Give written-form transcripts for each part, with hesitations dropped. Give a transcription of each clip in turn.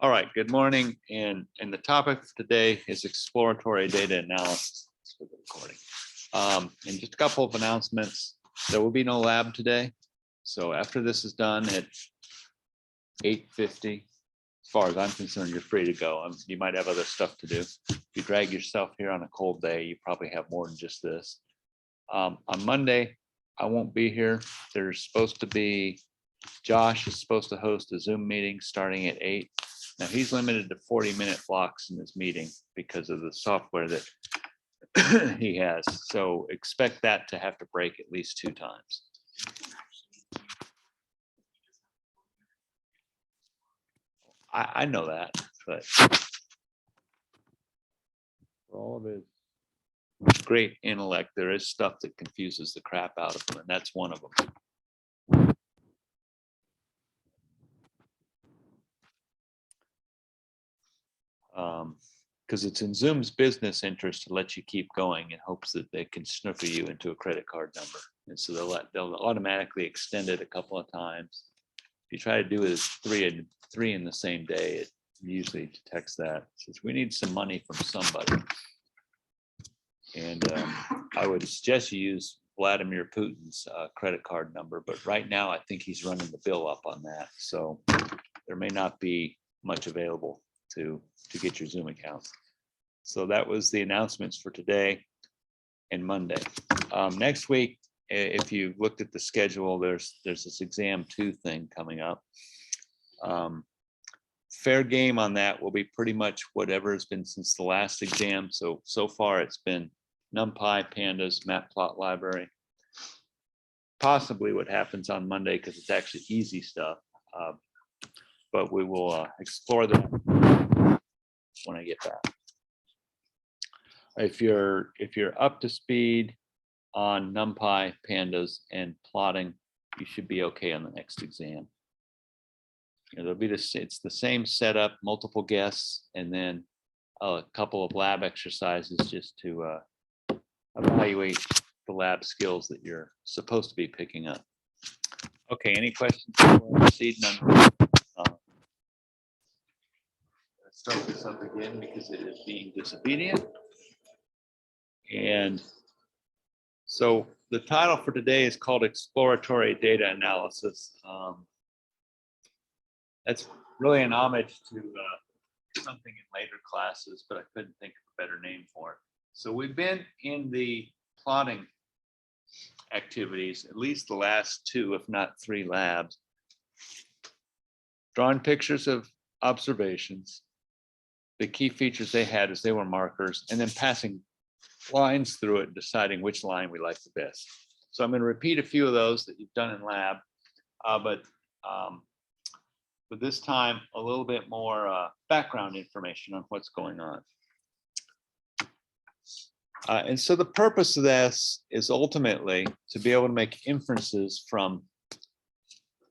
All right, good morning. And the topic of today is exploratory data analysis for the recording. And just a couple of announcements. There will be no lab today. So after this is done at 8:50, as far as I'm concerned, you're free to go. You might have other stuff to do. If you drag yourself here on a cold day, you probably have more than just this. On Monday, I won't be here. There's supposed to be, Josh is supposed to host a Zoom meeting starting at 8. Now he's limited to 40-minute blocks in this meeting because of the software that he has. So expect that to have to break at least 2 times. I know that, but for all of his great intellect, there is stuff that confuses the crap out of him, and that's one of them. Because it's in Zoom's business interest to let you keep going in hopes that they can snooker you into a credit card number. And so they'll automatically extend it a couple of times. If you try to do it as three in the same day, it usually detects that. It says, we need some money from somebody. And I would suggest you use Vladimir Putin's credit card number, but right now I think he's running the bill up on that. So there may not be much available to get your Zoom account. So that was the announcements for today and Monday. Next week, if you looked at the schedule, there's this exam 2 thing coming up. Fair game on that will be pretty much whatever has been since the last exam. So far it's been NumPy, Pandas, Matplot library. Possibly what happens on Monday because it's actually easy stuff. But we will explore that when I get back. If you're up to speed on NumPy, Pandas, and plotting, you should be okay on the next exam. There'll be it's the same setup, multiple guests, and then a couple of lab exercises just to evaluate the lab skills that you're supposed to be picking up. Okay, any questions before I proceed? None. Start this up again because it is being disobedient. And so the title for today is called Exploratory Data Analysis. That's really an homage to something in later classes, but I couldn't think of a better name for it. So we've been in the plotting activities, at least the last 2, if not 3 labs, drawing pictures of observations. The key features they had is they were markers, and then passing lines through it, deciding which line we like the best. So I'm going to repeat a few of those that you've done in lab, but this time a little bit more background information on what's going on. And so the purpose of this is ultimately to be able to make inferences from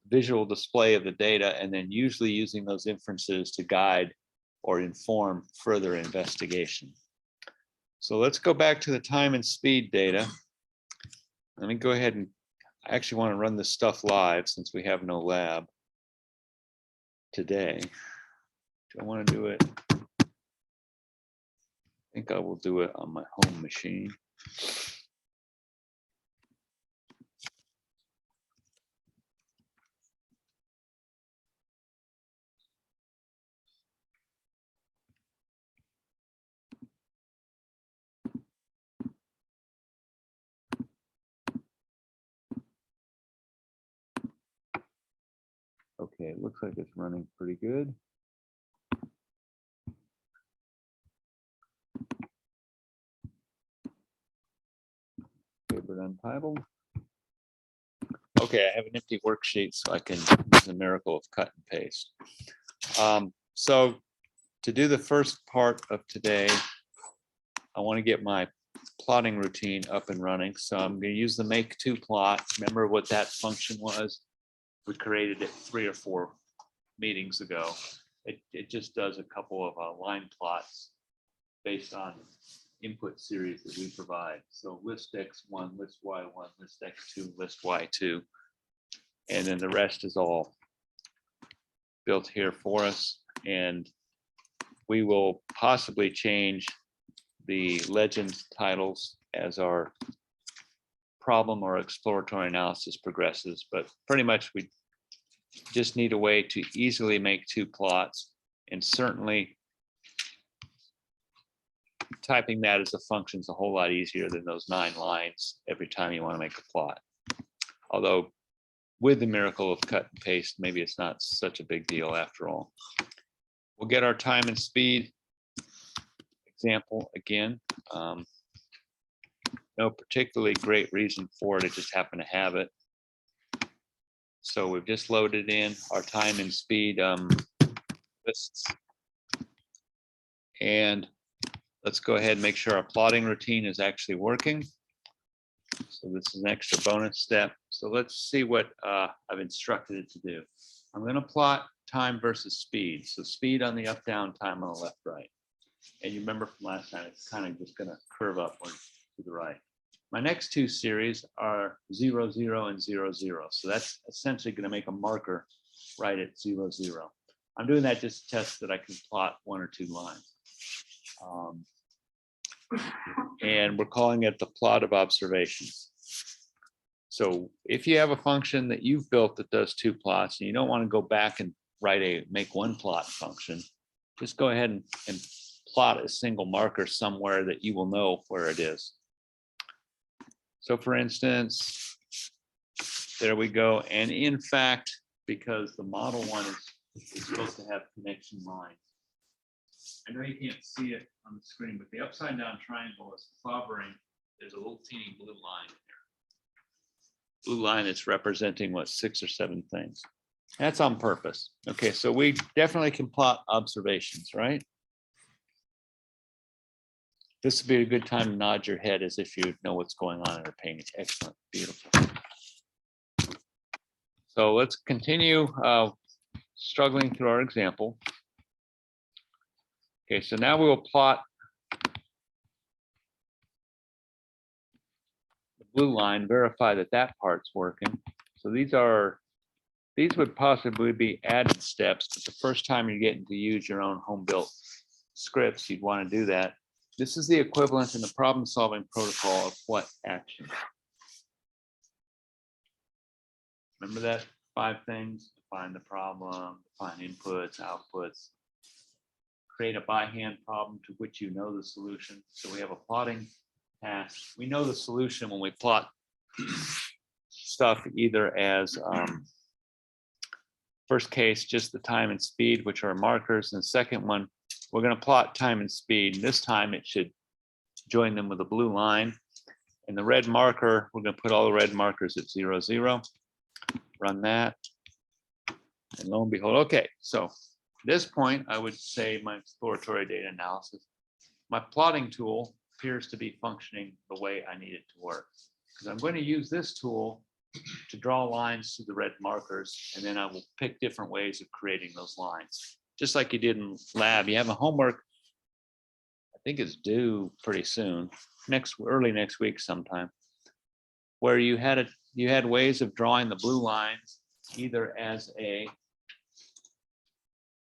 visual display of the data, and then usually using those inferences to guide or inform further investigation. So let's go back to the time and speed data. Let me go ahead and I actually want to run this stuff live since we have no lab today. Do I want to do it? I think I will do it on my home machine. Okay, it looks like it's running pretty good. Favorite Untitled. Okay, I have an empty worksheet, so I can use the miracle of cut and paste. So to do the first part of today, I want to get my plotting routine up and running. So I'm going to use the make 2 plot. Remember what that function was? We created it 3 or 4 meetings ago. It just does a couple of line plots based on input series that we provide. So list X1, list Y1, list X2, list Y2. And then the rest is all built here for us. and we will possibly change the legends titles as our problem or exploratory analysis progresses, but pretty much we just need a way to easily make two plots, and certainly typing that as a function is a whole lot easier than those 9 lines every time you want to make a plot. Although with the miracle of cut and paste, maybe it's not such a big deal after all. We'll get our time and speed example again. No particularly great reason for it, I just happen to have it. So we've just loaded in our time and speed lists. And let's go ahead and make sure our plotting routine is actually working. So this is an extra bonus step. So let's see what I've instructed it to do. I'm going to plot time versus speed. So speed on the up, down, time on the left, right. And you remember from last time, it's kind of just going to curve upward to the right. My next 2 series are 0, 0, and 0, 0. So that's essentially going to make a marker right at 0, 0. I'm doing that just to test that I can plot 1 or 2 lines. And we're calling it the plot of observations. So if you have a function that you've built that does 2 plots and you don't want to go back and make 1 plot function, just go ahead and plot a single marker somewhere that you will know where it is. So for instance, there we go. And in fact, because the model one is supposed to have connection lines. I know you can't see it on the screen, but the upside down triangle is clobbering. There's a little teeny blue line here. Blue line is representing what, 6 or 7 things. That's on purpose. Okay, so we definitely can plot observations, right? This would be a good time to nod your head as if you know what's going on and are paying attention. Excellent, beautiful. So let's continue struggling through our example. Okay, so now we will plot the blue line, verify that that part's working. So these would possibly be added steps, but the first time you're getting to use your own home-built scripts, you'd want to do that. This is the equivalent in the problem-solving protocol of what action? Remember that 5 things? Define the problem, define inputs, outputs, create a by-hand problem to which you know the solution. So we have a plotting task. We know the solution when we plot stuff either as first case, just the time and speed, which are markers. And the second one, we're going to plot time and speed. This time it should join them with a blue line. And the red marker, we're going to put all the red markers at 0, 0. Run that. And lo and behold, okay. So at this point, I would say my exploratory data analysis, my plotting tool appears to be functioning the way I need it to work. Because I'm going to use this tool to draw lines to the red markers, and then I will pick different ways of creating those lines. Just like you did in lab, you have a homework, I think it's due pretty soon, early next week sometime, where you had ways of drawing the blue lines either as a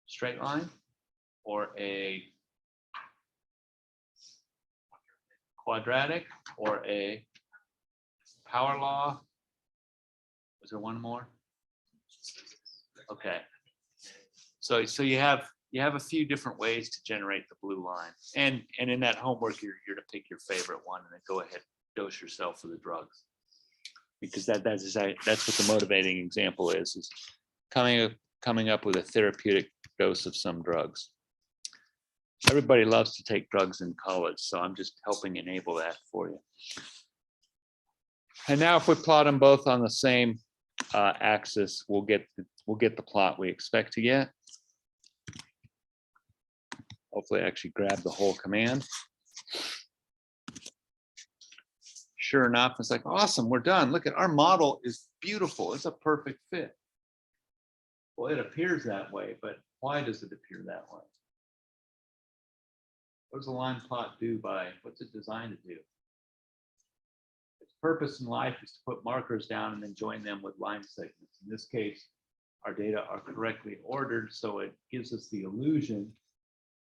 straight line or a quadratic or a power law. Was there one more? Okay. So you have a few different ways to generate the blue line, and in that homework you're to pick your favorite one and then go ahead, dose yourself with the drugs, because that's what the motivating example is coming up with a therapeutic dose of some drugs. Everybody loves to take drugs in college, so I'm just helping enable that for you. And now if we plot them both on the same axis, we'll get the plot we expect to get. Hopefully I actually grab the whole command. Sure enough, it's like, awesome, we're done. Look at our model is beautiful. It's a perfect fit. Well, it appears that way, but why does it appear that way? What does a line plot do what's it designed to do? Its purpose in life is to put markers down and then join them with line segments. In this case, our data are correctly ordered, so it gives us the illusion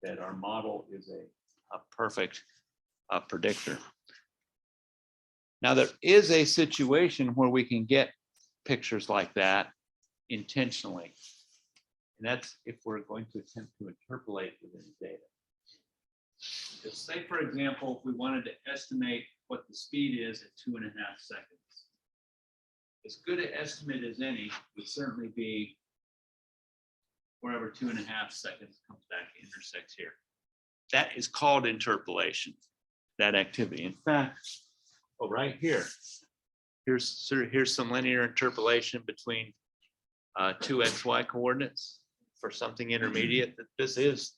that our model is a perfect predictor. Now, there is a situation where we can get pictures like that intentionally, and that's if we're going to attempt to interpolate within the data. Just say, for example, if we wanted to estimate what the speed is at 2.5 seconds. As good an estimate as any would certainly be wherever 2.5 seconds comes back to intersects here. That is called interpolation, that activity. In fact, right here, here's some linear interpolation between two XY coordinates for something intermediate. That this is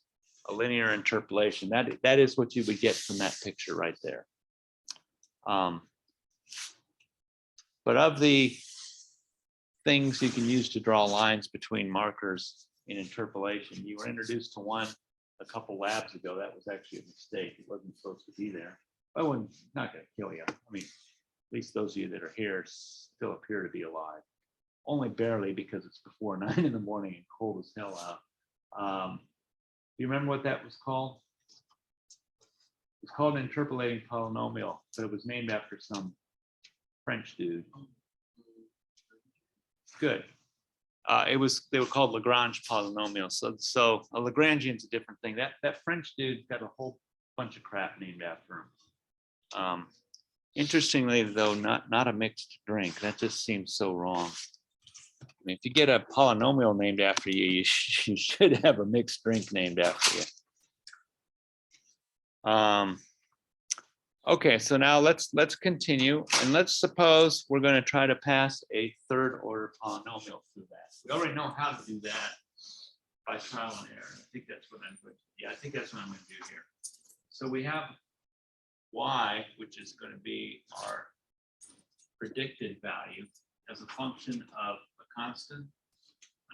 a linear interpolation. That is what you would get from that picture right there. But of the things you can use to draw lines between markers in interpolation, you were introduced to one a couple labs ago. That was actually a mistake. It wasn't supposed to be there. Oh, and not going to kill you. I mean, at least those of you that are here still appear to be alive. Only barely, because it's before 9 in the morning and cold as hell out. Do you remember what that was called? It's called an interpolating polynomial, but it was named after some French dude. Good. They were called Lagrange Polynomials. So a Lagrangian is a different thing. That French dude got a whole bunch of crap named after him. Interestingly, though, not a mixed drink. That just seems so wrong. I mean, if you get a polynomial named after you, you should have a mixed drink named after you. Okay, so now let's continue, and let's suppose we're going to try to pass a third order polynomial through that. We already know how to do that by trial and error. I think that's what I'm going to do. Yeah, I think that's what I'm going to do here. So we have y, which is going to be our predicted value as a function of a constant,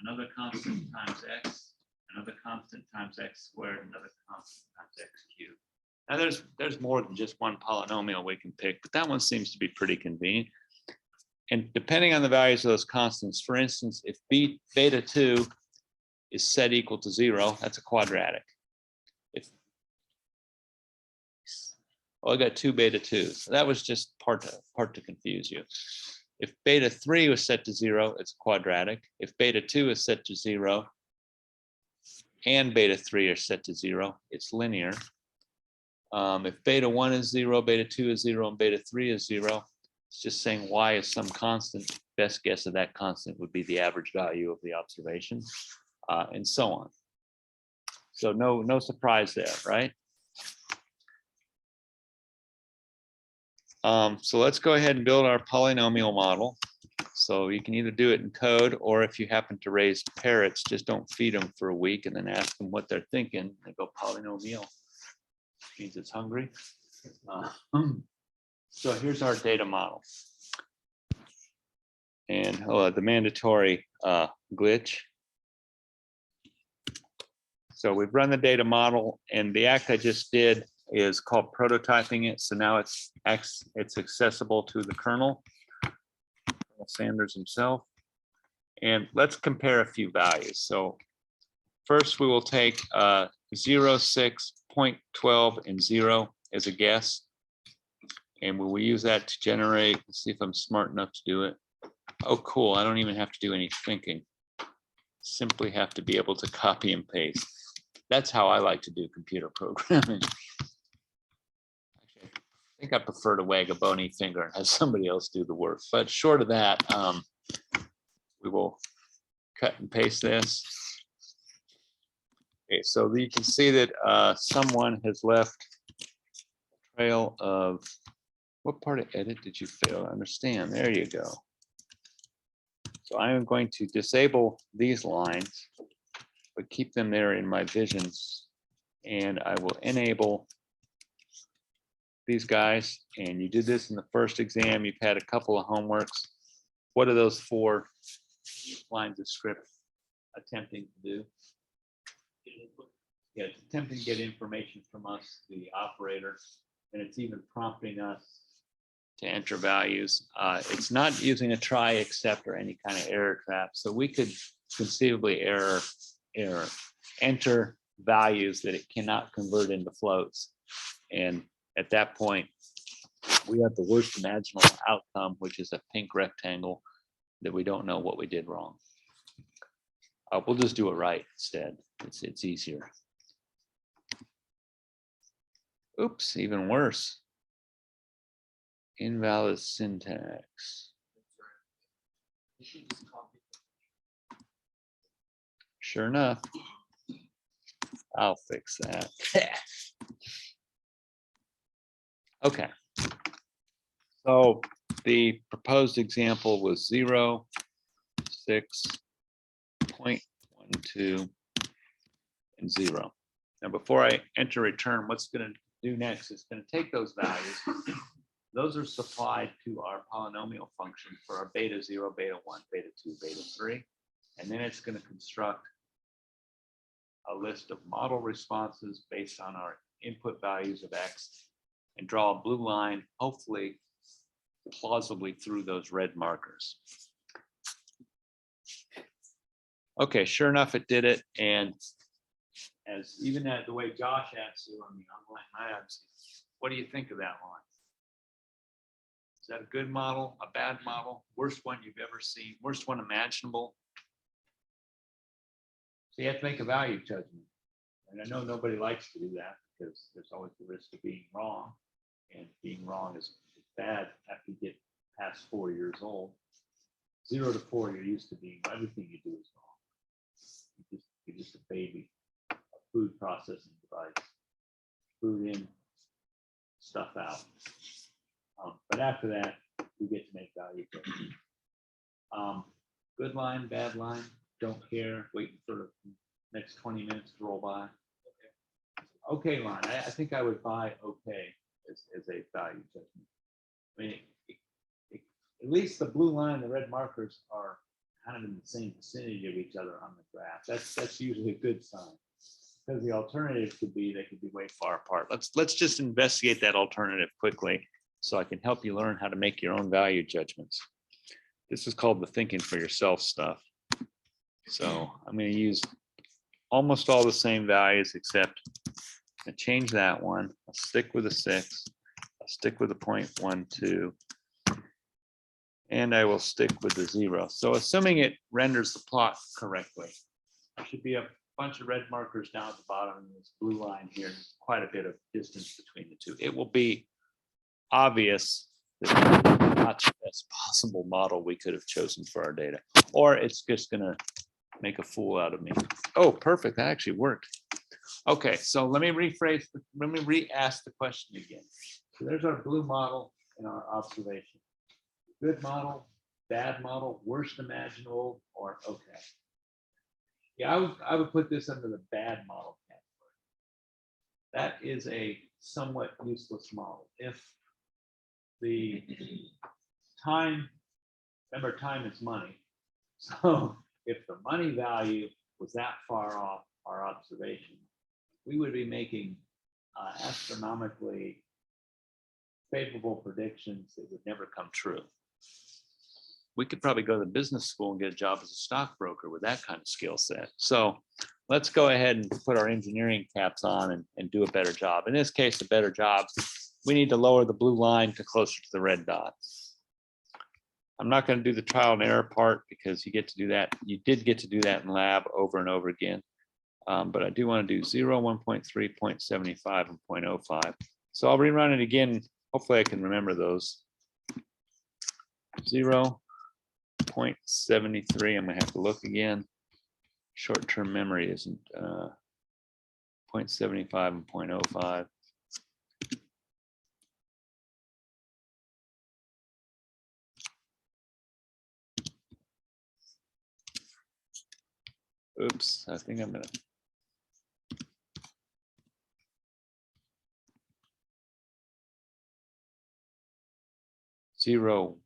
another constant times x, another constant times x squared, another constant times x cubed. Now there's more than just one polynomial we can pick, but that one seems to be pretty convenient. And depending on the values of those constants, for instance, if beta 2 is set equal to 0, that's a quadratic. I got 2 beta 2s. So that was just part to confuse you. If beta 3 was set to 0, it's quadratic. If beta 2 is set to 0 and beta 3 are set to 0, it's linear. If beta 1 is 0, beta 2 is 0, and beta 3 is 0, it's just saying y is some constant. Best guess of that constant would be the average value of the observation, and so on. So no surprise there, right? So let's go ahead and build our polynomial model. So you can either do it in code, or if you happen to raise parrots, just don't feed them for a week and then ask them what they're thinking. They go polynomial. Means it's hungry. So here's our data model. And the mandatory glitch. So we've run the data model, and the act I just did is called prototyping it. So now it's accessible to the kernel, Sanders himself. And let's compare a few values. So first we will take 0, 6, 0.12, and 0 as a guess. And we will use that to generate, let's see if I'm smart enough to do it. Oh, cool, I don't even have to do any thinking. Simply have to be able to copy and paste. That's how I like to do computer programming. Actually, I think I prefer to wag a bony finger and have somebody else do the work. But short of that, we will cut and paste this. Okay, so you can see that someone has left a trail of, what part of edit did you fail to understand? There you go. So I am going to disable these lines, but keep them there in my visions. And I will enable these guys. And you did this in the first exam. You've had a couple of homeworks. What are those 4 lines of script attempting to do? Yeah, it's attempting to get information from us, the operator, and it's even prompting us to enter values. It's not using a try, except, or any kind of error trap. So we could conceivably enter values that it cannot convert into floats. And at that point, we have the worst imaginable outcome, which is a pink rectangle that we don't know what we did wrong. We'll just do it right instead. It's easier. Oops, even worse. Invalid syntax. Sure enough, I'll fix that. Okay. So the proposed example was 0, 6.12, and 0. Now, before I enter return, what's going to do next is going to take those values. Those are supplied to our polynomial function for our beta 0, beta 1, beta 2, beta 3. And then it's going to construct a list of model responses based on our input values of X and draw a blue line, hopefully plausibly through those red markers. Okay, sure enough, it did it. And as even at the way Josh asked you on the online labs, what do you think of that line? Is that a good model, a bad model, worst one you've ever seen, worst one imaginable? So you have to make a value judgment. And I know nobody likes to do that because there's always the risk of being wrong. And being wrong is bad after you get past 4 years old. 0 to 4, you're used to being, everything you do is wrong. You're just a baby, a food processing device. Food in, stuff out. But after that, we get to make value judgment. Good line, bad line, don't care, waiting for the next 20 minutes to roll by. Okay line, I think I would buy okay as a value judgment. I mean, at least the blue line and the red markers are kind of in the same vicinity of each other on the graph. That's usually a good sign, because the alternative could be they could be way far apart. Let's just investigate that alternative quickly so I can help you learn how to make your own value judgments. This is called the thinking for yourself stuff. So I'm going to use almost all the same values, except I change that one. I'll stick with a 6. I'll stick with a 0.12. And I will stick with the 0. So assuming it renders the plot correctly, there should be a bunch of red markers down at the bottom and this blue line here, quite a bit of distance between the two. It will be obvious that it's not the best possible model we could have chosen for our data, or it's just going to make a fool out of me. Oh, perfect. That actually worked. Okay, so let me re-ask the question again. So there's our blue model and our observation. Good model, bad model, worst imaginable, or okay. Yeah, I would put this under the bad model category. That is a somewhat useless model. If the time, remember time is money. So if the money value was that far off our observation, we would be making astronomically favorable predictions that would never come true. We could probably go to the business school and get a job as a stockbroker with that kind of skill set. So let's go ahead and put our engineering caps on and do a better job. In this case, a better job, we need to lower the blue line to closer to the red dot. I'm not going to do the trial and error part because you get to do that. You did get to do that in lab over and over again. But I do want to do 0, 1.3, 0.75, and 0.05. So I'll rerun it again. Hopefully I can remember those. 0, 0.73, I'm gonna have to look again. Short-term memory isn't 0.75 and 0.05. Oops, I think I'm gonna. Zero,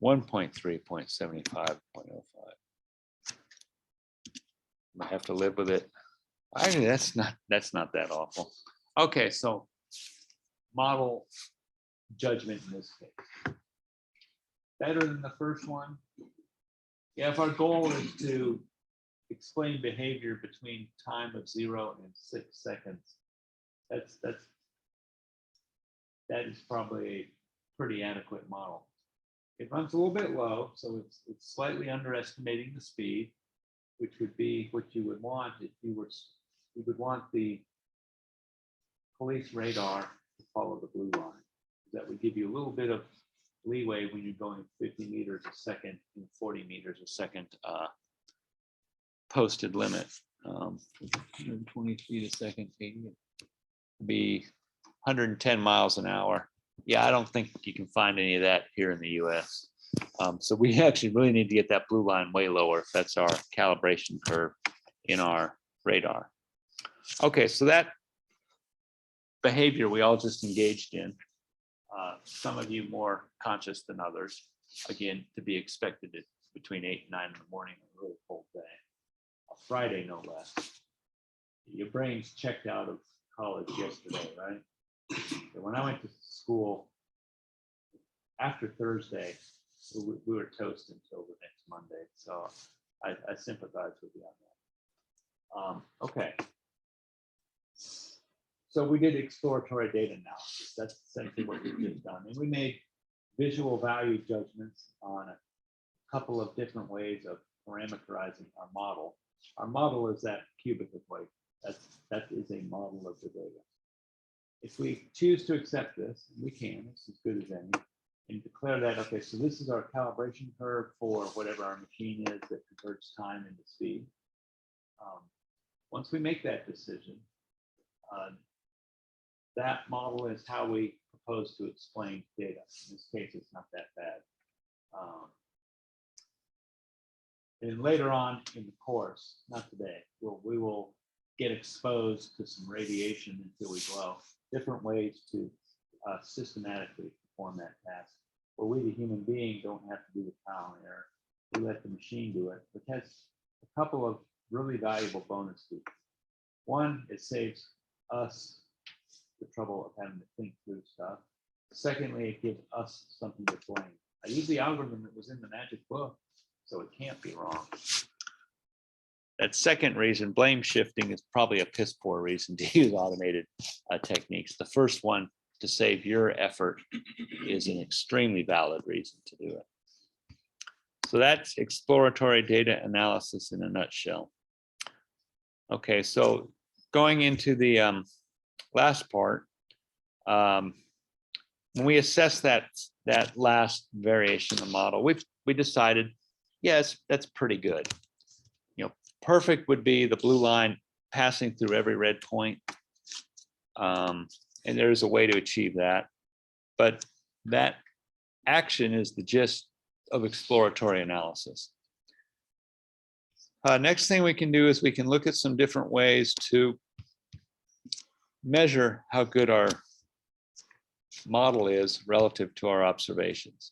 1.3, 0.75, 0.05. I have to live with it. I mean, that's not that awful. Okay, so model judgment in this case. Better than the first one? Yeah, if our goal is to explain behavior between time of 0 and 6 seconds, that is probably a pretty adequate model. It runs a little bit low, so it's slightly underestimating the speed, which would be what you would want if you would want the police radar to follow the blue line. That would give you a little bit of leeway when you're going 50 meters a second and 40 meters a second posted limit. 120 feet a second, 80 would be 110 miles an hour. Yeah, I don't think you can find any of that here in the US. So we actually really need to get that blue line way lower if that's our calibration curve in our radar. Okay, so that behavior we all just engaged in. Some of you more conscious than others. Again, to be expected between 8 and 9 in the morning on a really cold day. A Friday, no less. Your brain's checked out of college yesterday, right? And when I went to school, after Thursday, we were toast until the next Monday. So I sympathize with you on that. Okay. So we did exploratory data analysis. That's essentially what we've just done. And we made visual value judgments on a couple of different ways of parameterizing our model. Our model is that cubic equation. That is a model of the data. If we choose to accept this, we can, it's as good as any, and declare that, okay, so this is our calibration curve for whatever our machine is that converts time into speed. Once we make that decision, that model is how we propose to explain data. In this case, it's not that bad. And later on in the course, not today, we will get exposed to some radiation until we glow. Different ways to systematically perform that task. Where we, the human being, don't have to do the trial and error. We let the machine do it. It has a couple of really valuable bonuses. One, it saves us the trouble of having to think through stuff. Secondly, it gives us something to blame. I use the algorithm that was in the magic book, so it can't be wrong. That second reason, blame shifting, is probably a piss poor reason to use automated techniques. The first one, to save your effort, is an extremely valid reason to do it. So that's exploratory data analysis in a nutshell. Okay, so going into the last part, when we assess that last variation of the model, we decided, yes, that's pretty good. You know, perfect would be the blue line passing through every red point. And there's a way to achieve that. But that action is the gist of exploratory analysis. Next thing we can do is we can look at some different ways to measure how good our model is relative to our observations.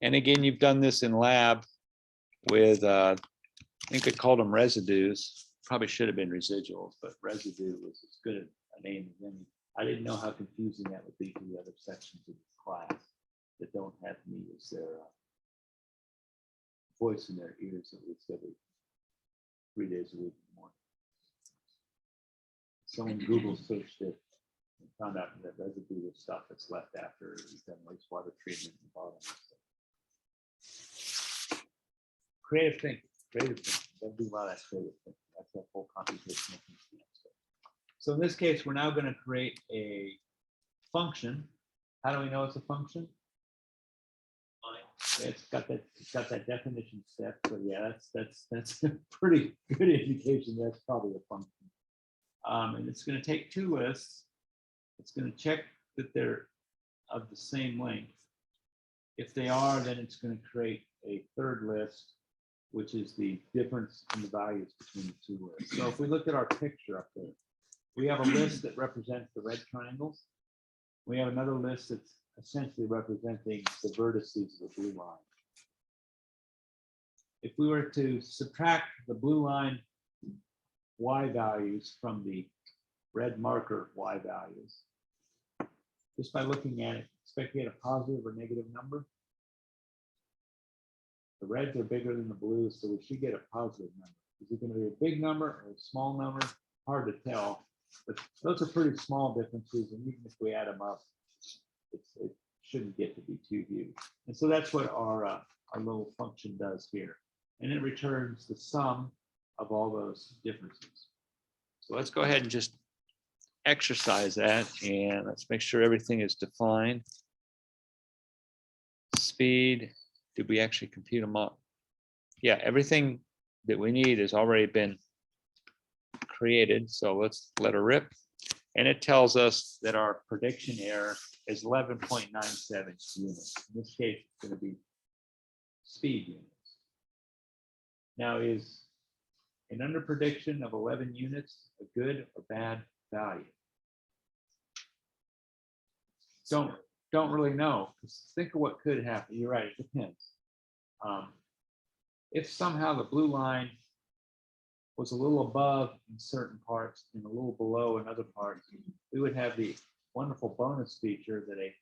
And again, you've done this in lab with, I think they called them residues. Probably should have been residuals, but residue was as good a name as any. I didn't know how confusing that would be to the other sections of the class that don't have me as their voice in their ears at least every 3 days a week in the morning. Someone Google searched it and found out that residue is stuff that's left after you've done wastewater treatment in the bottom. Creative thinking, There'll be a lot of that creative thinking. That's that whole computational thinking. So in this case, we're now going to create a function. How do we know it's a function? It's got that definition step. So yeah, that's a pretty good indication that's probably a function. And it's going to take two lists. It's going to check that they're of the same length. If they are, then it's going to create a third list, which is the difference in the values between the two lists. So if we look at our picture up there, we have a list that represents the red triangles. We have another list that's essentially representing the vertices of the blue line. If we were to subtract the blue line y values from the red marker y values, just by looking at it, expect to get a positive or negative number. The reds are bigger than the blues, so we should get a positive number. Is it going to be a big number or a small number? Hard to tell, but those are pretty small differences, and even if we add them up, it shouldn't get to be too huge. And so that's what our little function does here. And it returns the sum of all those differences. So let's go ahead and just exercise that, and let's make sure everything is defined. Speed, did we actually compute them up? Yeah, everything that we need has already been created. So let's let her rip. And it tells us that our prediction error is 11.97 units. In this case, it's going to be speed units. Now, is an under prediction of 11 units a good or bad value? Don't really know. Think of what could happen. You're right, it depends. If somehow the blue line was a little above in certain parts and a little below in other parts, we would have the wonderful bonus feature that a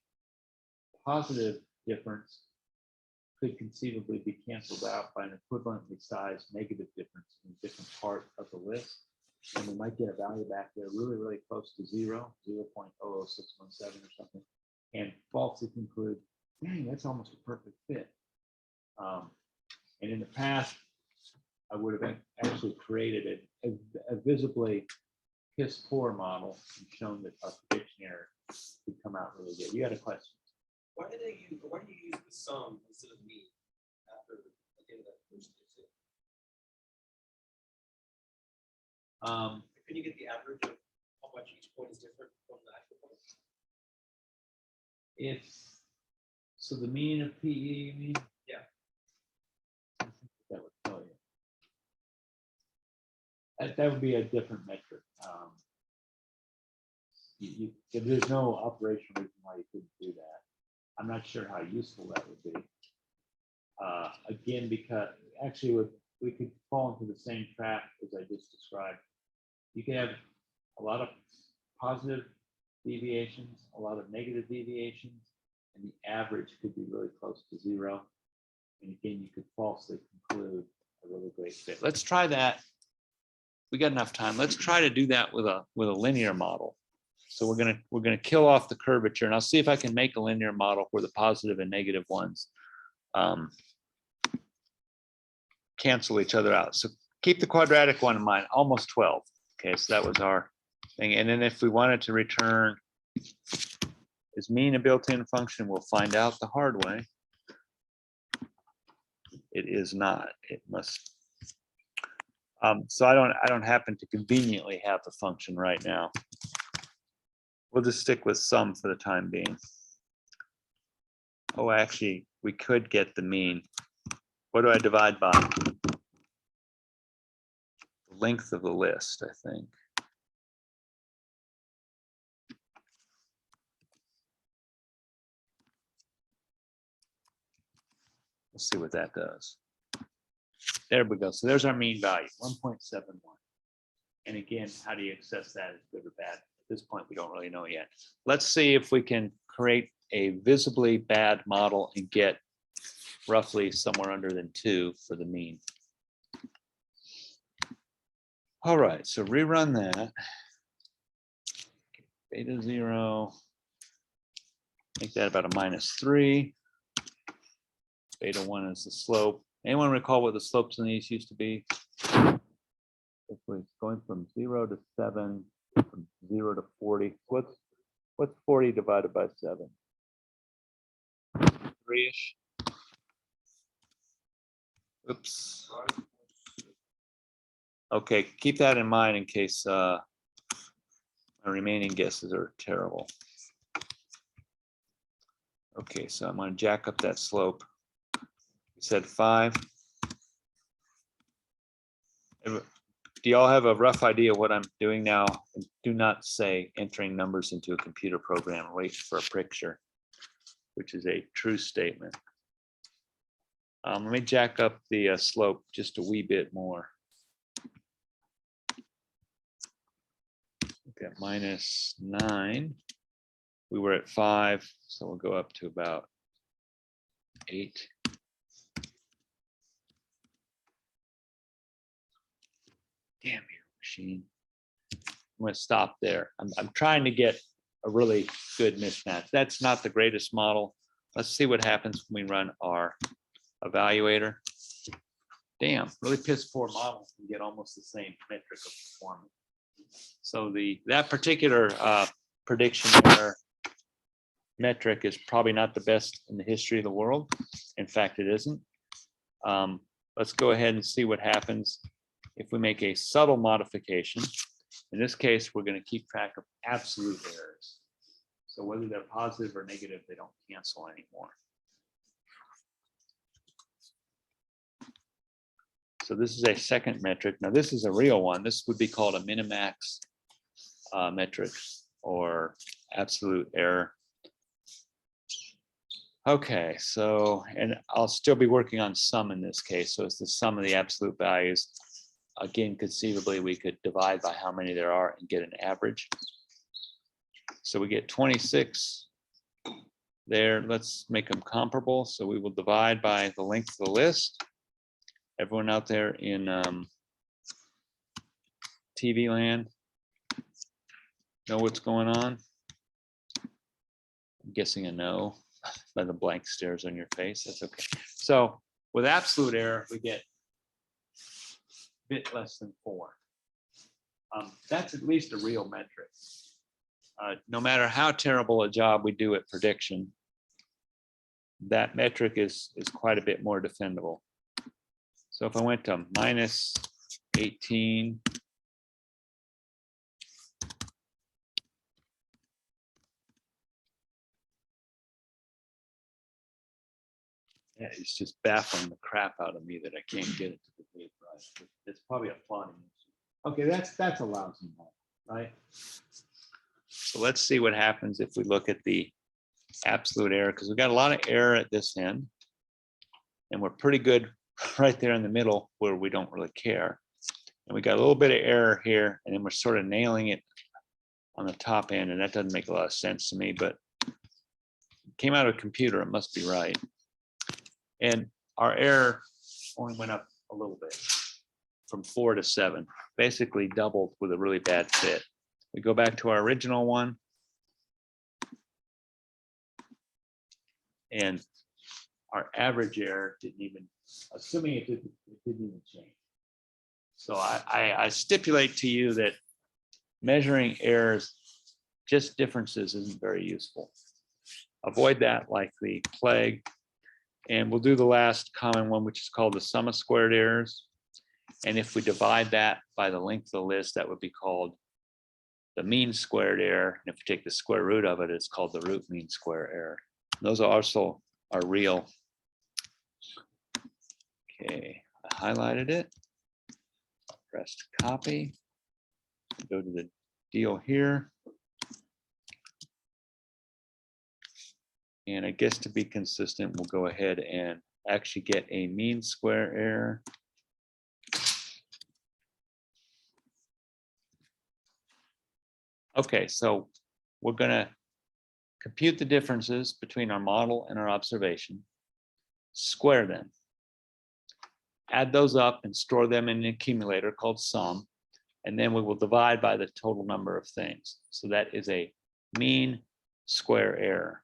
positive difference could conceivably be canceled out by an equivalently sized negative difference in a different part of the list. And we might get a value back there really, really close to 0.00617 or something, and falsely conclude, dang, that's almost a perfect fit. And in the past, I would have actually created a visibly piss poor model and shown that our prediction error would come out really good. You had a question. Why do you use the sum instead of mean after the end of that first example? Can you get the average of how much each point is different from the actual point? It's so the mean of PE, you mean? Yeah. I think that would tell you. That would be a different metric. There's no operational reason why you couldn't do that. I'm not sure how useful that would be. Again, because actually we could fall into the same trap as I just described. You could have a lot of positive deviations, a lot of negative deviations, and the average could be really close to 0. And again, you could falsely conclude a really great fit. Let's try that. We got enough time. Let's try to do that with a linear model. So we're gonna kill off the curvature, and I'll see if I can make a linear model where the positive and negative ones cancel each other out. So keep the quadratic one in mind, almost 12. Okay, so that was our thing. And then if we wanted to return, is mean a built-in function? We'll find out the hard way. It is not. It must. So I don't happen to conveniently have the function right now. We'll just stick with sum for the time being. Oh, actually, we could get the mean. What do I divide by? The length of the list, I think. Let's see what that does. There we go. So there's our mean value, 1.71. And again, how do you assess that as good or bad? At this point, we don't really know yet. Let's see if we can create a visibly bad model and get roughly somewhere under than 2 for the mean. All right, so rerun that. Beta 0. Make that about a -3. Beta 1 is the slope. Anyone recall what the slopes in these used to be? If we're going from 0 to 7, from 0 to 40. What's 40 divided by 7? 3-ish. Oops. Okay, keep that in mind in case my remaining guesses are terrible. Okay, so I'm going to jack up that slope. We said 5. Do y'all have a rough idea what I'm doing now? And do not say entering numbers into a computer program. Wait for a picture, which is a true statement. Let me jack up the slope just a wee bit more. Okay, -9. We were at 5, so we'll go up to about 8. Damn your machine. I'm going to stop there. I'm trying to get a really good mismatch. That's not the greatest model. Let's see what happens when we run our evaluator. Damn, really piss poor models can get almost the same metric of performance. So that particular prediction error metric is probably not the best in the history of the world. In fact, it isn't. Let's go ahead and see what happens if we make a subtle modification. In this case, we're going to keep track of absolute errors. So whether they're positive or negative, they don't cancel anymore. So this is a second metric. Now this is a real one. This would be called a minimax metric or absolute error. Okay, so, and I'll still be working on sum in this case. So it's the sum of the absolute values. Again, conceivably, we could divide by how many there are and get an average. So we get 26 there. Let's make them comparable. So we will divide by the length of the list. Everyone out there in TV land know what's going on? I'm guessing a no by the blank stares on your face. That's okay. So with absolute error, we get a bit less than 4. That's at least a real metric. No matter how terrible a job we do at prediction, that metric is quite a bit more defendable. So if I went to minus 18, yeah, it's just baffling the crap out of me that I can't get it to the page right. It's probably a plotting issue. Okay, that's a lousy one, right? So let's see what happens if we look at the absolute error, because we've got a lot of error at this end, and we're pretty good right there in the middle where we don't really care. And we got a little bit of error here, and then we're sort of nailing it on the top end, and that doesn't make a lot of sense to me, but it came out of a computer, it must be right. And our error only went up a little bit from 4 to 7, basically doubled with a really bad fit. We go back to our original one, and our average error didn't even, assuming it didn't even change. So I stipulate to you that measuring errors, just differences, isn't very useful. Avoid that like the plague. And we'll do the last common one, which is called the sum of squared errors. And if we divide that by the length of the list, that would be called the mean squared error. And if we take the square root of it, it's called the root mean square error. Those are also real. Okay, I highlighted it. Pressed copy. Go to the deal here. And I guess to be consistent, we'll go ahead and actually get a mean square error. Okay, so we're going to compute the differences between our model and our observation, square them, add those up and store them in an accumulator called sum, and then we will divide by the total number of things. So that is a mean square error.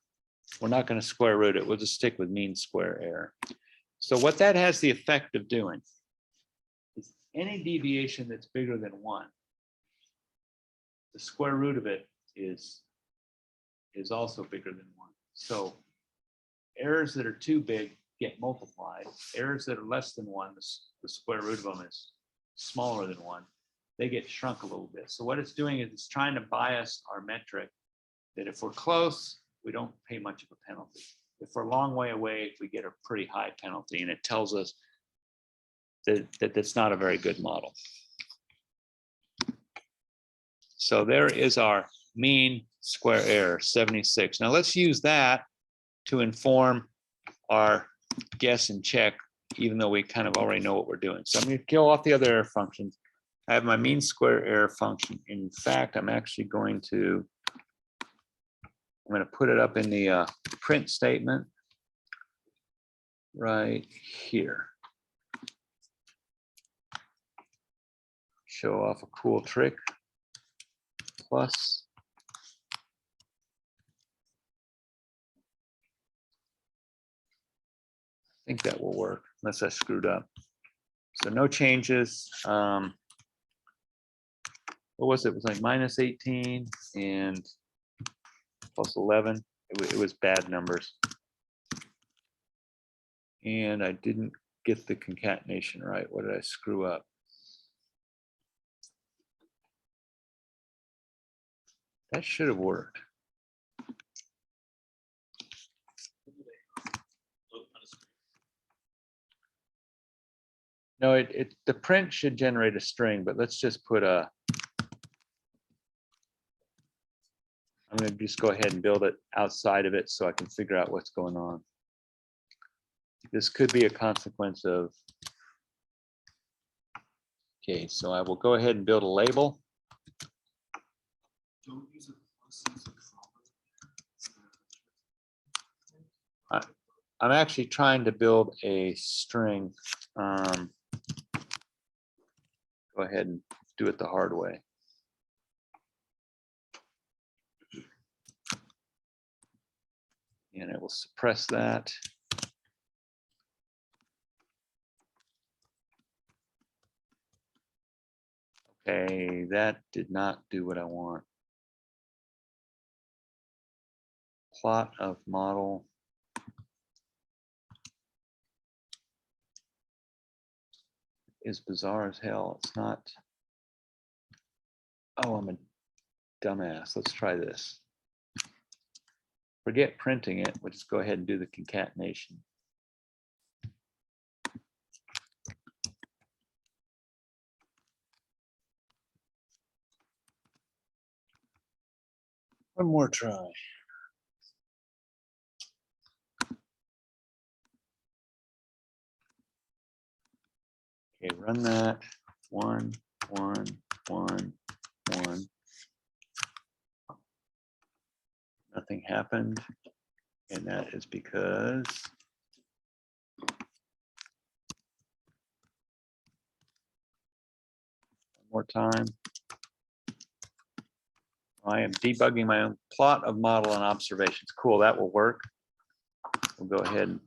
We're not going to square root it. We'll just stick with mean square error. So what that has the effect of doing is any deviation that's bigger than 1, the square root of it is also bigger than 1. So errors that are too big get multiplied. Errors that are less than 1, the square root of them is smaller than 1. They get shrunk a little bit. So what it's doing is it's trying to bias our metric that if we're close, we don't pay much of a penalty. If we're a long way away, we get a pretty high penalty, and it tells us that that's not a very good model. So there is our mean square error, 76. Now let's use that to inform our guess and check, even though we kind of already know what we're doing. So I'm going to kill off the other error functions. I have my mean square error function. In fact, I'm actually going to I'm going to put it up in the print statement right here. Show off a cool trick. Plus. I think that will work unless I screwed up. So no changes. What was it? It was like minus 18 and plus 11. It was bad numbers. And I didn't get the concatenation right. What did I screw up? That should have worked. No, the print should generate a string, but let's just put a. I'm going to just go ahead and build it outside of it so I can figure out what's going on. This could be a consequence of. Okay, so I will go ahead and build a label. Don't use a plus, use a comma. I'm actually trying to build a string. Go ahead and do it the hard way. And it will suppress that. Okay, that did not do what I want. Plot of model. Is bizarre as hell. It's not. Oh, I'm a dumbass. Let's try this. Forget printing it. We'll just go ahead and do the concatenation. One more try. Okay, run that. 1, 1, 1, 1. Nothing happened. And that is because one more time. I am debugging my own plot of model and observations. Cool, that will work. We'll go ahead and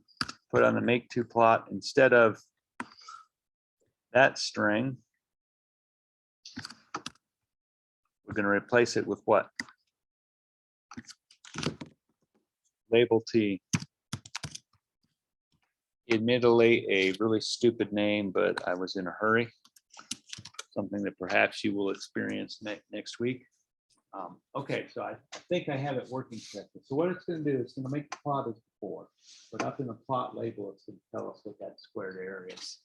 put on the make to plot instead of that string. We're going to replace it with what? Label T. Admittedly, a really stupid name, but I was in a hurry. Something that perhaps you will experience next week. Okay, so I think I have it working correctly. So what it's going to do is going to make the plot as before, but up in the plot label, it's going to tell us what that squared area is.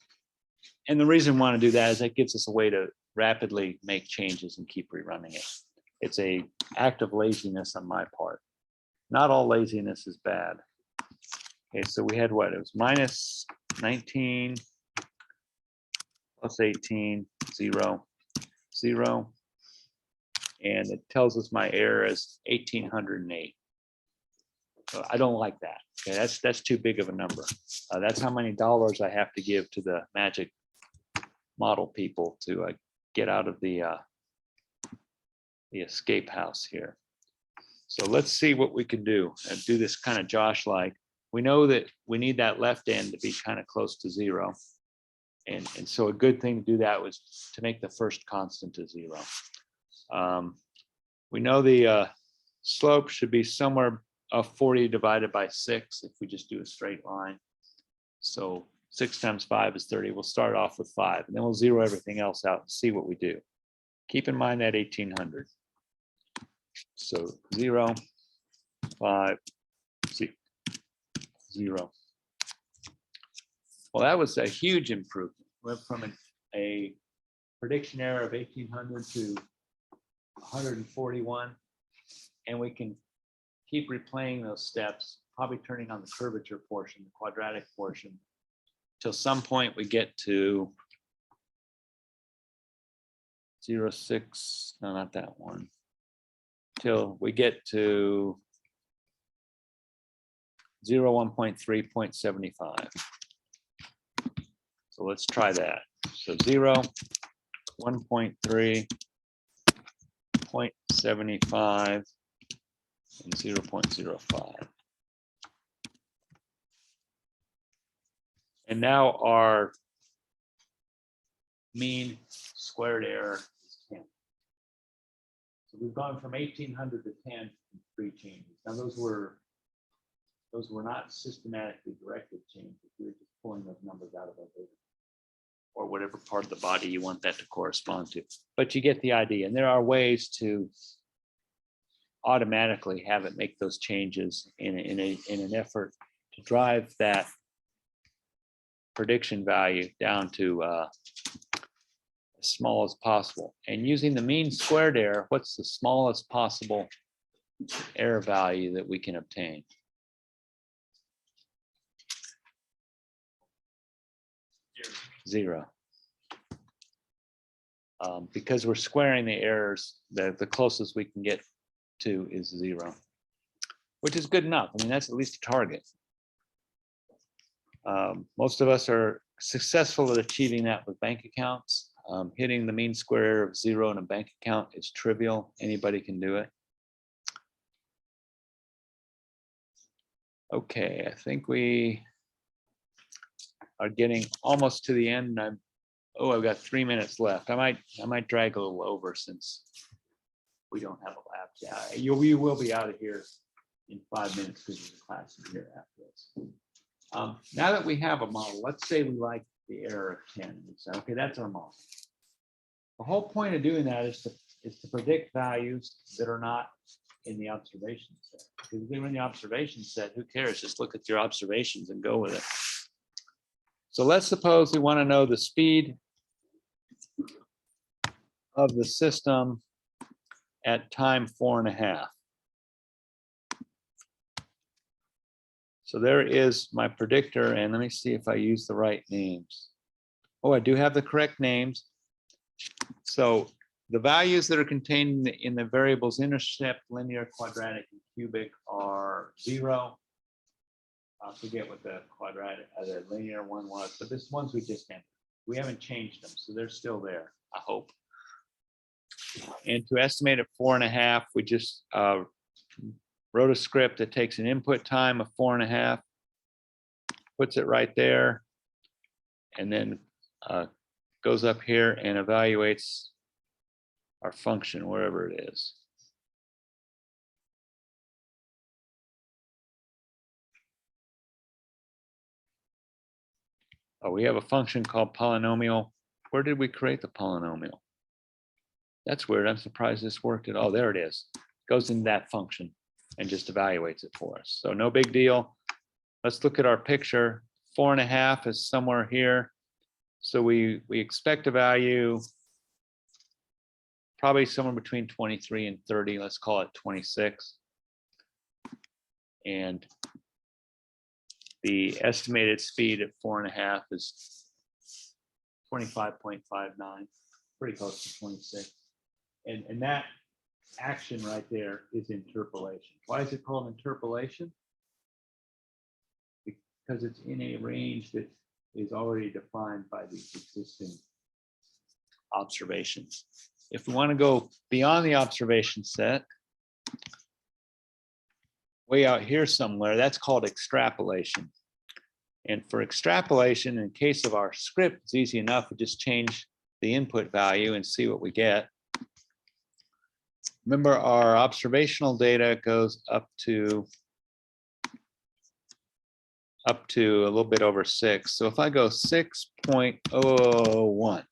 And the reason we want to do that is that gives us a way to rapidly make changes and keep rerunning it. It's a act of laziness on my part. Not all laziness is bad. Okay, so we had what? It was minus 19 plus 18, 0, 0. And it tells us my error is 1808. So I don't like that. Okay, that's too big of a number. That's how many dollars I have to give to the magic model people to get out of the escape house here. So let's see what we can do and do this kind of Josh-like. We know that we need that left end to be kind of close to 0. And so a good thing to do that was to make the first constant to 0. We know the slope should be somewhere of 40 divided by 6 if we just do a straight line. So 6 times 5 is 30. We'll start off with 5, and then we'll zero everything else out and see what we do. Keep in mind that 1800. So 0, 5, 0. Well, that was a huge improvement. Went from a prediction error of 1800 to 141, and we can keep replaying those steps, probably turning on the curvature portion, the quadratic portion, till some point we get to 0.6, no, not that one, till we get to 1.3.75. So let's try that. So 0, 1.3, 0.75, and 0.05. And now our mean squared error is 10. So we've gone from 1800 to 10 in 3 changes. Now those were not systematically directed changes. We were just pulling those numbers out of our data, or whatever part of the body you want that to correspond to. But you get the idea. And there are ways to automatically have it make those changes in an effort to drive that prediction value down to as small as possible. And using the mean squared error, what's the smallest possible error value that we can obtain? Zero. Because we're squaring the errors, the closest we can get to is 0, which is good enough. I mean, that's at least a target. Most of us are successful at achieving that with bank accounts. Hitting the mean square error of 0 in a bank account is trivial. Anybody can do it. Okay, I think we are getting almost to the end. I've got 3 minutes left. I might drag a little over since we don't have a lab. Yeah, you will be out of here in 5 minutes because there's a class in here after this. Now that we have a model, let's say we like the error of 10. We say, okay, that's our model. The whole point of doing that is to predict values that are not in the observation set. Because if they were in the observation set, who cares? Just look at your observations and go with it. So let's suppose we want to know the speed of the system at time 4.5. So there is my predictor, and let me see if I use the right names. Oh, I do have the correct names. So the values that are contained in the variables intercept, linear, quadratic, and cubic are 0. I forget what the quadratic, the linear one was, but this ones we just entered. We haven't changed them, so they're still there, I hope. And to estimate at 4.5, we just wrote a script that takes an input time of 4.5, puts it right there, and then goes up here and evaluates our function wherever it is. Oh, we have a function called polynomial. Where did we create the polynomial? That's weird. I'm surprised this worked at all. There it is. Goes in that function and just evaluates it for us. So no big deal. Let's look at our picture. 4.5 is somewhere here. So we expect a value probably somewhere between 23 and 30. Let's call it 26. And the estimated speed at 4.5 is 25.59, pretty close to 26. And that action right there is interpolation. Why is it called interpolation? Because it's in a range that is already defined by the existing observations. If we want to go beyond the observation set, way out here somewhere, that's called extrapolation. And for extrapolation, in case of our script, it's easy enough to just change the input value and see what we get. Remember, our observational data goes up to a little bit over 6. So if I go 6.001,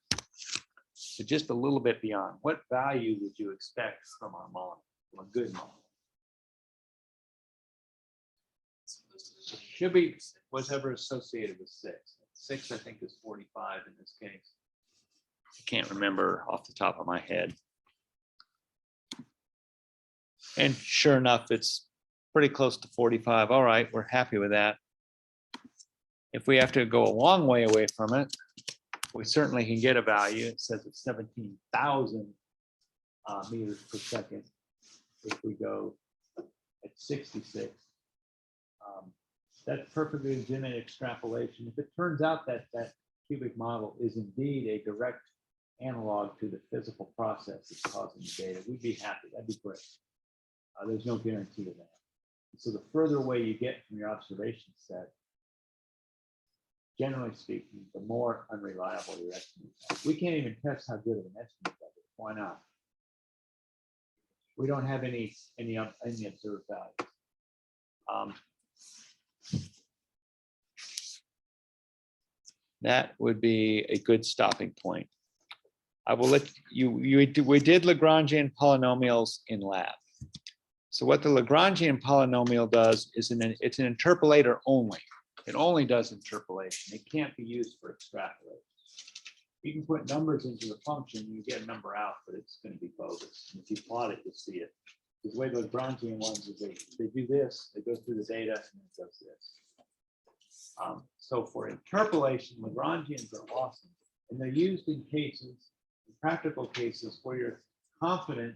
so just a little bit beyond, what value would you expect from our model, from a good model? Should be whatever associated with 6. 6, I think, is 45 in this case. I can't remember off the top of my head. And sure enough, it's pretty close to 45. All right, we're happy with that. If we have to go a long way away from it, we certainly can get a value. It says it's 17,000 meters per second. If we go at 66, That's perfectly legitimate extrapolation. If it turns out that that cubic model is indeed a direct analog to the physical process that's causing the data, we'd be happy. That'd be great. There's no guarantee of that. So the further away you get from your observation set, generally speaking, the more unreliable your estimates are. We can't even test how good of an estimate that is. Why not? We don't have any observed values. That would be a good stopping point. I will let you, we did Lagrangian polynomials in lab. So what the Lagrangian polynomial does is it's an interpolator only. It only does interpolation. It can't be used for extrapolation. You can put numbers into the function, you get a number out, but it's going to be bogus. And if you plot it, you'll see it. The way the Lagrangian ones is they do this, they go through the data, and it does this. So for interpolation, Lagrangians are awesome. And they're used in cases, in practical cases, where you're confident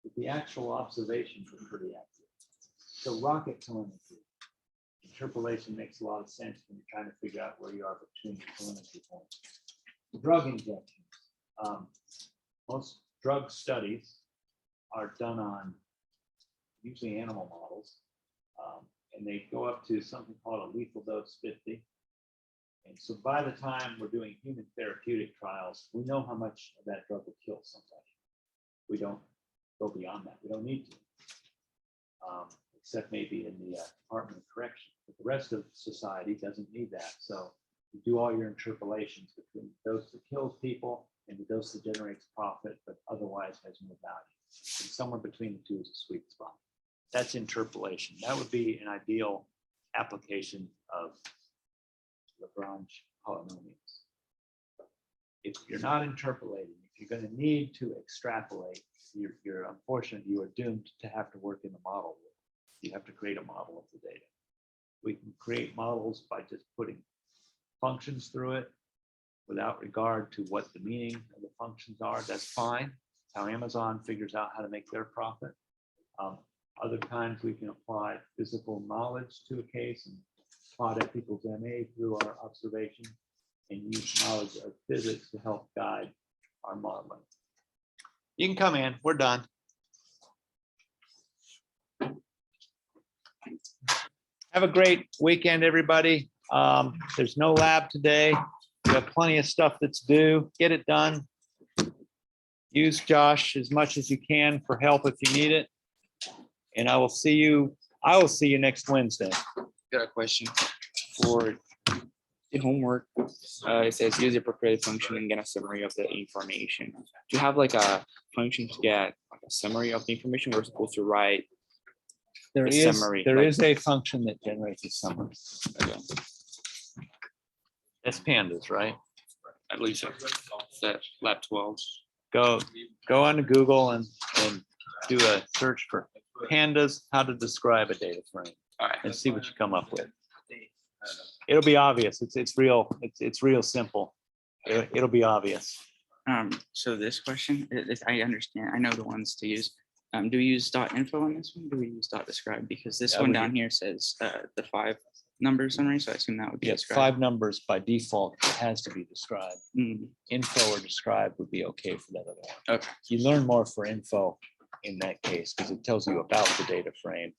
that the actual observations are pretty accurate. So rocket telemetry, interpolation makes a lot of sense when you're trying to figure out where you are between the telemetry points. Drug injections. Most drug studies are done on usually animal models. And they go up to something called a lethal dose 50. And so by the time we're doing human therapeutic trials, we know how much of that drug will kill somebody. We don't go beyond that. We don't need to, except maybe in the Department of Correction. But the rest of society doesn't need that. So you do all your interpolations between the dose that kills people and the dose that generates profit, but otherwise has no value. And somewhere between the two is a sweet spot. That's interpolation. That would be an ideal application of Lagrange polynomials. If you're not interpolating, if you're going to need to extrapolate, you're unfortunate, you are doomed to have to work in the model. You have to create a model of the data. We can create models by just putting functions through it without regard to what the meaning of the functions are. That's fine. How Amazon figures out how to make their profit. Other times we can apply physical knowledge to a case and plot at people's MA through our observation and use knowledge of physics to help guide our modeling. You can come in, we're done. Have a great weekend, everybody. There's no lab today. We have plenty of stuff that's due. Get it done. Use Josh as much as you can for help if you need it. And I will see you next Wednesday. Got a question for the homework. It says use the appropriate function and get a summary of the information. Do you have like a function to get like a summary of the information? We're supposed to write There a is summary, there like- is a function that generates a summary. Okay. That's pandas, right? I believe so. That lab 12. Go onto Google and do a search for pandas, how to describe a data frame, All right. and see what you come up with. It'll be obvious. It's real simple. It'll be obvious. So this question, I understand. I know the ones to use. Do we use .info on this one? Do we use .describe? Because this Yeah, one we down here says the 5 number summary. So I assume that would be Yes, described. 5 numbers by default. It has to be described. Mm, Info or describe would be okay for that other one. okay. You learn more for info in that case because it tells you about the data frame.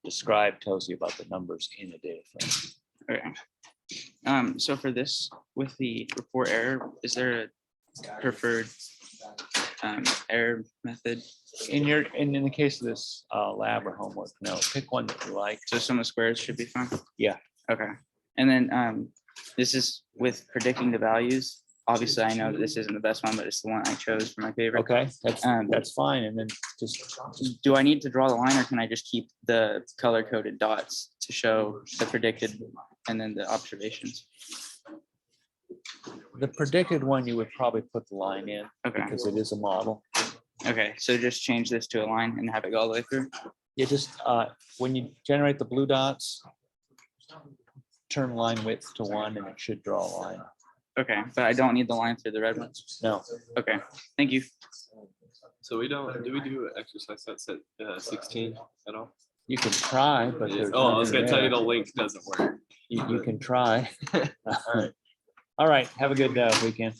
Describe tells you about the numbers in the data frame. Okay. So for this, with the report error, is there a preferred error method? In the case of this lab or homework, no, pick one that you like. So sum of squares should be fine? Yeah. Okay. And then this is with predicting the values. Obviously, I know that this isn't the best one, but it's the one I chose for my favorite. Okay, Um, that's fine. And then just Do I need to draw the line, or can I just keep the color-coded dots to show the predicted and then the observations? the predicted one, you would probably put the line in Okay. because it is a model. Okay, so just change this to a line and have it go all the way through? You just, when you generate the blue dots, turn line width to 1 and it should draw a line. Okay, but I don't need the line through the red ones? No, Okay, thank you. So we don't, do we do exercise set 16 at all? You can try, but there's. Oh, I was nothing gonna tell you there. the link doesn't work. You can try. All right. All right, have a good weekend.